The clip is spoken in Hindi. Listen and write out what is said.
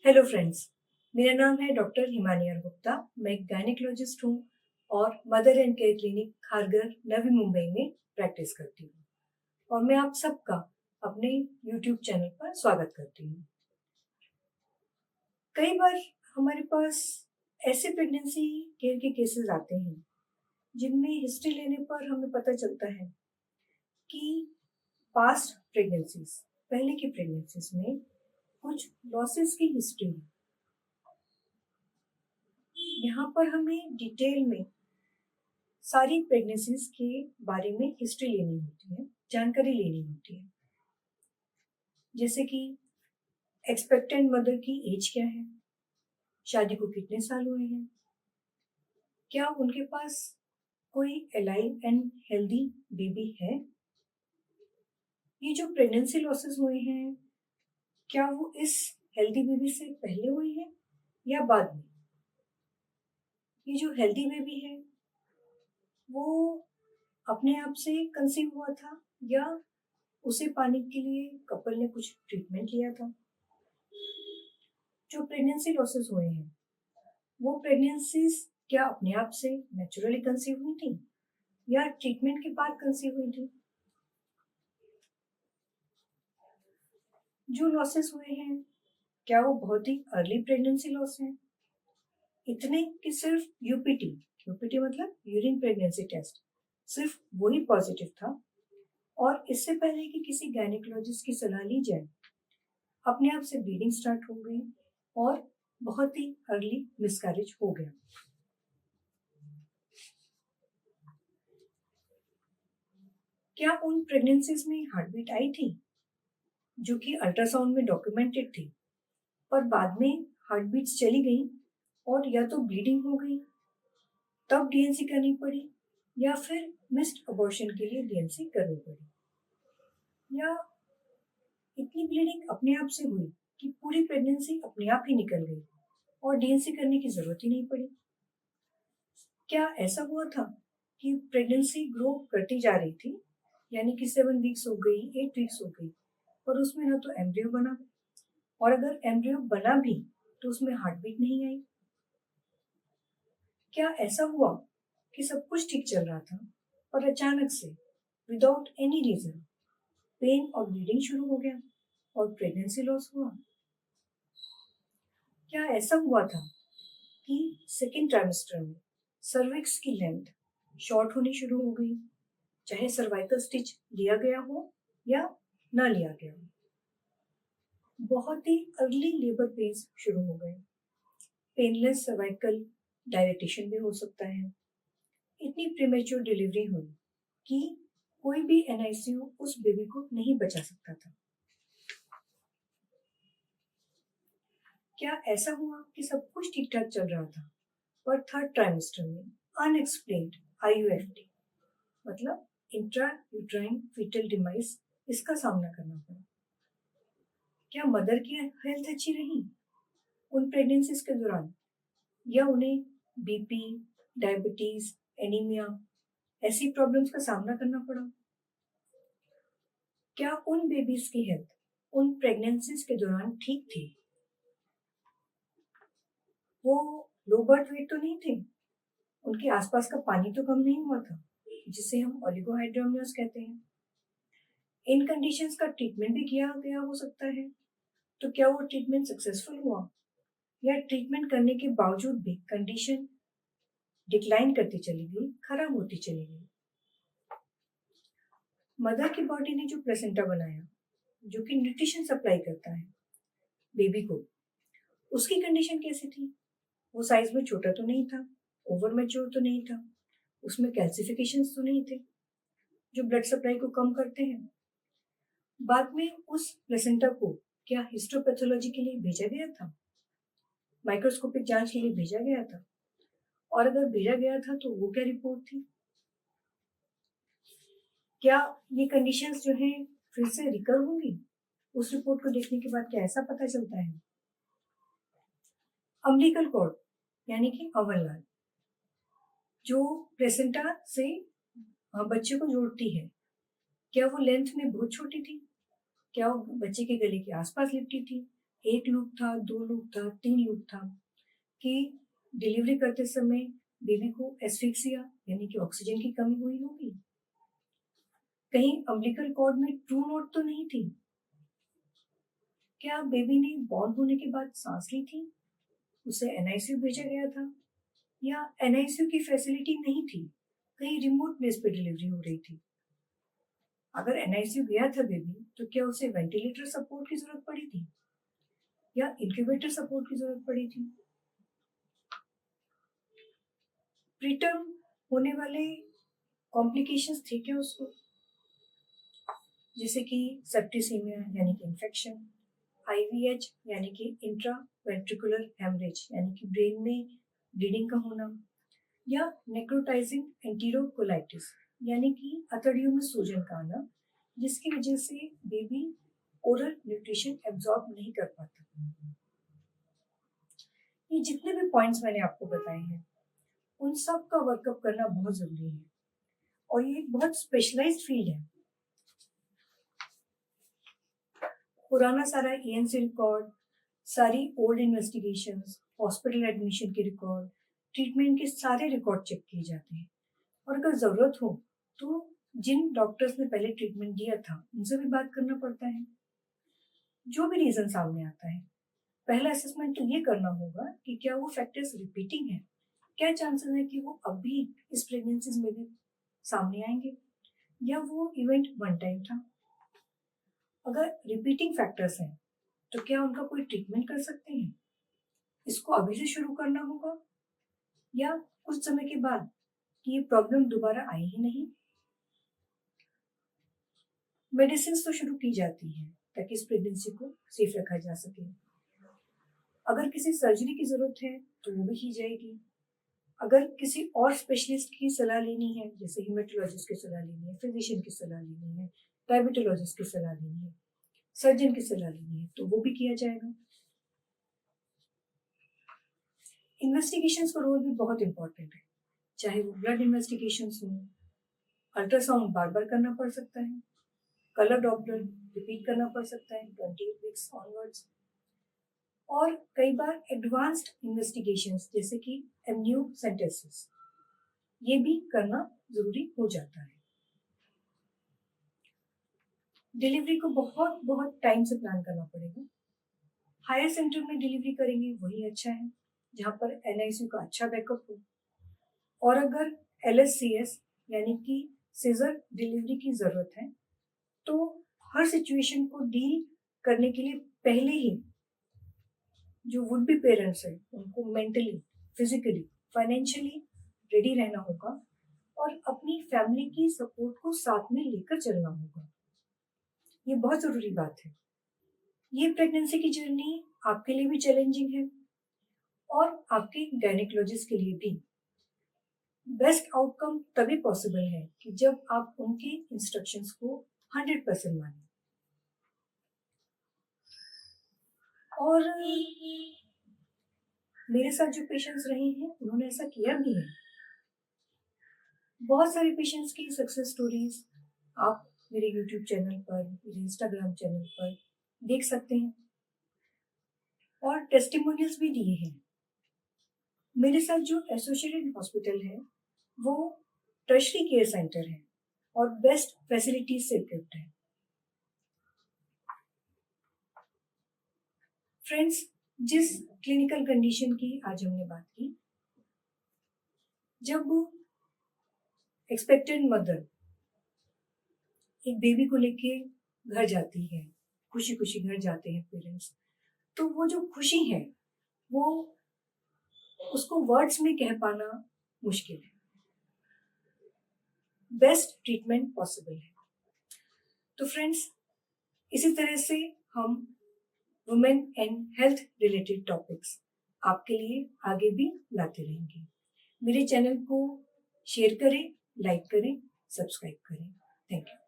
हेलो फ्रेंड्स, मेरा नाम है डॉक्टर हिमानी आर गुप्ता। मैं एक गायनेकोलॉजिस्ट हूँ और mother and care clinic Kharghar Navi Mumbai में प्रैक्टिस करती हूँ और मैं आप सबका अपने यूट्यूब चैनल पर स्वागत करती हूँ। कई बार हमारे पास ऐसे प्रेगनेंसी केयर के केसेस आते हैं जिनमें हिस्ट्री लेने पर हमें पता चलता है कि पास्ट प्रेगनेंसीज पहले की प्रेगनेंसीज में कुछ लॉसेस की हिस्ट्री है। यहाँ पर हमें डिटेल में सारी प्रेगनेंसीज के बारे में हिस्ट्री लेनी होती है, जानकारी लेनी होती है। जैसे कि एक्सपेक्टेंट मदर की एज क्या है, शादी को कितने साल हुए हैं, क्या उनके पास कोई अलाइव एंड हेल्दी बेबी है, ये जो प्रेगनेंसी लॉसेस हुए हैं क्या वो इस हेल्दी बेबी से पहले हुए हैं या बाद में। ये जो हेल्दी बेबी है वो अपने आप से कंसीव हुआ था या उसे पाने के लिए कपल ने कुछ ट्रीटमेंट लिया था। जो प्रेगनेंसी लॉसेस हुए हैं वो प्रेगनेंसीज क्या अपने आप से नेचुरली कंसीव हुई थी या ट्रीटमेंट के बाद कंसीव हुई थी। जो लॉसेस हुए हैं क्या वो बहुत ही अर्ली प्रेगनेंसी लॉस है, इतने कि सिर्फ यूपीटी यूपीटी मतलब यूरिन प्रेगनेंसी टेस्ट सिर्फ वही पॉजिटिव था और इससे पहले कि किसी गायनेकोलॉजिस्ट की सलाह ली जाए अपने आप से ब्लीडिंग स्टार्ट हो गई और बहुत ही अर्ली मिसकैरेज हो गया। क्या उन प्रेगनेंसीज में हार्ट बीट आई थी जो कि अल्ट्रासाउंड में डॉक्यूमेंटेड थी, पर बाद में हार्ट बीट्स चली गई और या तो ब्लीडिंग हो गई तब डीएनसी करनी पड़ी या फिर मिस्ड अबॉर्शन के लिए डीएनसी करनी पड़ी, या इतनी ब्लीडिंग अपने आप से हुई कि पूरी प्रेगनेंसी अपने आप ही निकल गई और डीएनसी करने की जरूरत ही नहीं पड़ी। क्या ऐसा हुआ था कि प्रेगनेंसी ग्रो करती जा रही थी, यानी कि 7 वीक्स हो गई, 8 वीक्स हो गई, पर उसमें ना तो एम्ब्रियो बना और अगर एम्ब्रियो बना भी तो उसमें हार्ट बीट नहीं आई। क्या ऐसा हुआ कि सब कुछ ठीक चल रहा था और अचानक से विदाउट एनी रीजन पेन और ब्लीडिंग शुरू हो गया और प्रेगनेंसी लॉस हुआ। क्या ऐसा हुआ था कि सेकेंड ट्राइमेस्टर में सर्विक्स की लेंथ शॉर्ट होनी शुरू हो गई, चाहे सर्वाइकल स्टिच लिया गया हो या ना लिया गया हो। बहुत ही अर्ली लेबर पेन्स शुरू हो गए, पेनलेस सर्वाइकल डायलेटेशन भी हो सकता है। इतनी प्रीमेच्योर डिलीवरी हुई कि कोई भी एनआईसीयू उस बेबी को नहीं बचा सकता था। क्या ऐसा हुआ कि सब कुछ ठीक ठाक चल रहा था पर थर्ड ट्राइमेस्टर में अनएक्सप्लेन्ड आईयूएफटी मतलब इंट्रा यूट्राइन फीटल डिमाइस इसका सामना करना पड़ा। क्या मदर की हेल्थ अच्छी रही उन प्रेगनेंसीज के दौरान या उन्हें बीपी, डायबिटीज, एनीमिया ऐसी प्रॉब्लम्स का सामना करना पड़ा। क्या उन बेबीज की हेल्थ उन प्रेगनेंसीज के दौरान ठीक थी, वो लो बर्थ वेट तो नहीं थे, उनके आसपास का पानी तो कम नहीं हुआ था जिसे हम ओलिगोहाइड्रोमियोस कहते हैं। इन कंडीशंस का ट्रीटमेंट भी किया गया हो सकता है, तो क्या वो ट्रीटमेंट सक्सेसफुल हुआ या ट्रीटमेंट करने के बावजूद भी कंडीशन डिक्लाइन करती चली गई, खराब होती चली गई। मदर की बॉडी ने जो प्लेसेंटा बनाया जो कि न्यूट्रिशन सप्लाई करता है बेबी को, उसकी कंडीशन कैसी थी। वो साइज में छोटा तो नहीं था, ओवर मैच्योर तो नहीं था, उसमें कैल्सिफिकेशंस तो नहीं थे जो ब्लड सप्लाई को कम करते हैं। बाद में उस प्लेसेंटा को क्या हिस्टोपैथोलॉजी के लिए भेजा गया था, माइक्रोस्कोपिक जांच के लिए भेजा गया था, और अगर भेजा गया था तो वो क्या रिपोर्ट थी। क्या ये कंडीशंस जो है फिर से रिकर होंगी, उस रिपोर्ट को देखने के बाद क्या ऐसा पता चलता है। अम्बिलिकल कॉर्ड यानी कि अवलनाल जो प्लेसेंटा से बच्चे को जोड़ती है, क्या वो लेंथ में बहुत छोटी थी, क्या वो बच्चे के गले के आसपास लिपटी थी, 1 लूप था, 2 लूप था, 3 लूप था कि डिलीवरी करते समय बेबी को एस्फिक्सिया यानी कि ऑक्सीजन की कमी हुई होगी, कहीं अम्बिलिकल कॉर्ड में ट्रू नोट तो नहीं थी, क्या बेबी ने बॉर्न होने के बाद सांस ली थी, उसे एनआईसीयू भेजा गया था, या एनआईसीयू की फैसिलिटी नहीं थी, कहीं रिमोट प्लेस पे डिलीवरी हो रही थी। अगर एनआईसीयू गया था बेबी तो क्या उसे वेंटिलेटर सपोर्ट की जरूरत पड़ी थी या इंक्यूबेटर सपोर्ट की जरूरत पड़ी थी। प्रीटर्म होने वाले कॉम्प्लिकेशंस थे क्या उसको, जैसे कि सेप्टिसीमिया यानी कि इन्फेक्शन, आईवीएच यानी कि इंट्रा वेंट्रिकुलर हेमरेज यानी कि ब्रेन में ब्लीडिंग का होना, या नेक्रोटाइजिंग एंटीरोकोलाइटिस यानी कि अतड़ियों में सूजन का आना, जिसकी वजह से बेबी ओरल न्यूट्रिशन एब्जॉर्ब नहीं कर पाता। ये जितने भी पॉइंट्स मैंने आपको बताए हैं उन सब का वर्कअप करना बहुत जरूरी है और ये एक बहुत स्पेशलाइज्ड फील्ड है। पुराना सारा ईएनसी रिकॉर्ड, सारी ओल्ड इन्वेस्टिगेशंस, हॉस्पिटल एडमिशन के रिकॉर्ड, ट्रीटमेंट के सारे रिकॉर्ड चेक किए जाते हैं और अगर जरूरत हो तो जिन डॉक्टर्स ने पहले ट्रीटमेंट दिया था उनसे भी बात करना पड़ता है। जो भी रीजन सामने आता है पहला असेसमेंट तो ये करना होगा कि क्या वो फैक्टर्स रिपीटिंग है, क्या चांसेस है कि वो अभी इस प्रेगनेंसीज में भी सामने आएंगे या वो इवेंट वन टाइम था। अगर रिपीटिंग फैक्टर्स हैं तो क्या उनका कोई ट्रीटमेंट कर सकते हैं, इसको अभी से शुरू करना होगा या कुछ समय के बाद कि ये प्रॉब्लम दोबारा आई ही नहीं। मेडिसिन तो शुरू की जाती है ताकि इस प्रेगनेंसी को सेफ रखा जा सके। अगर किसी सर्जरी की जरूरत है तो वो भी की जाएगी। अगर किसी और स्पेशलिस्ट की सलाह लेनी है, जैसे हेमेटोलॉजिस्ट की सलाह लेनी है, फिजिशियन की सलाह लेनी है, डायबिटोलॉजिस्ट की सलाह लेनी है, सर्जन की सलाह लेनी है, तो वो भी किया जाएगा। इन्वेस्टिगेशंस का रोल भी बहुत इंपॉर्टेंट है, चाहे वो ब्लड इन्वेस्टिगेशंस हो, अल्ट्रासाउंड बार बार करना पड़ सकता है, कलर डॉपलर रिपीट करना पड़ सकता है 28 वीक्स ऑनवर्ड्स, और कई बार एडवांस्ड इन्वेस्टिगेशंस जैसे कि एमनियोसेंटेसिस ये भी करना जरूरी हो जाता है। डिलीवरी को बहुत बहुत टाइम से प्लान करना पड़ेगा। हायर सेंटर में डिलीवरी करेंगे वही अच्छा है जहाँ पर एनआईसीयू का अच्छा बैकअप हो, और अगर एलएससीएस यानी कि सीजर डिलीवरी की जरूरत है तो हर सिचुएशन को डील करने के लिए पहले ही जो वुड बी पेरेंट्स है उनको मेंटली, फिजिकली, फाइनेंशियली रेडी रहना होगा और अपनी फैमिली की सपोर्ट को साथ में लेकर चलना होगा। ये बहुत जरूरी बात है। ये प्रेगनेंसी की जर्नी आपके लिए भी चैलेंजिंग है और आपके गायनेकोलॉजिस्ट के लिए भी। बेस्ट आउटकम तभी पॉसिबल है कि जब आप उनके इंस्ट्रक्शंस को 100% मानें। और मेरे साथ जो पेशेंट्स रहे हैं उन्होंने ऐसा किया भी है। बहुत सारे पेशेंट्स की सक्सेस स्टोरीज आप मेरे यूट्यूब चैनल पर, मेरे इंस्टाग्राम चैनल पर देख सकते हैं और टेस्टिमोनियल्स भी दिए हैं। मेरे साथ जो एसोसिएटेड हॉस्पिटल है वो टर्शरी केयर सेंटर है और बेस्ट फैसिलिटीज से इक्विप्ड है। फ्रेंड्स, जिस क्लिनिकल कंडीशन की आज हमने बात की, जब एक्सपेक्टेड मदर एक बेबी को लेके घर जाती है, खुशी खुशी घर जाते हैं पेरेंट्स, तो वो जो खुशी है वो उसको वर्ड्स में कह पाना मुश्किल है। बेस्ट ट्रीटमेंट पॉसिबल है। तो फ्रेंड्स, इसी तरह से हम women and health related topics आपके लिए आगे भी लाते रहेंगे। मेरे चैनल को शेयर करें, लाइक करें, सब्सक्राइब करें। Thank you.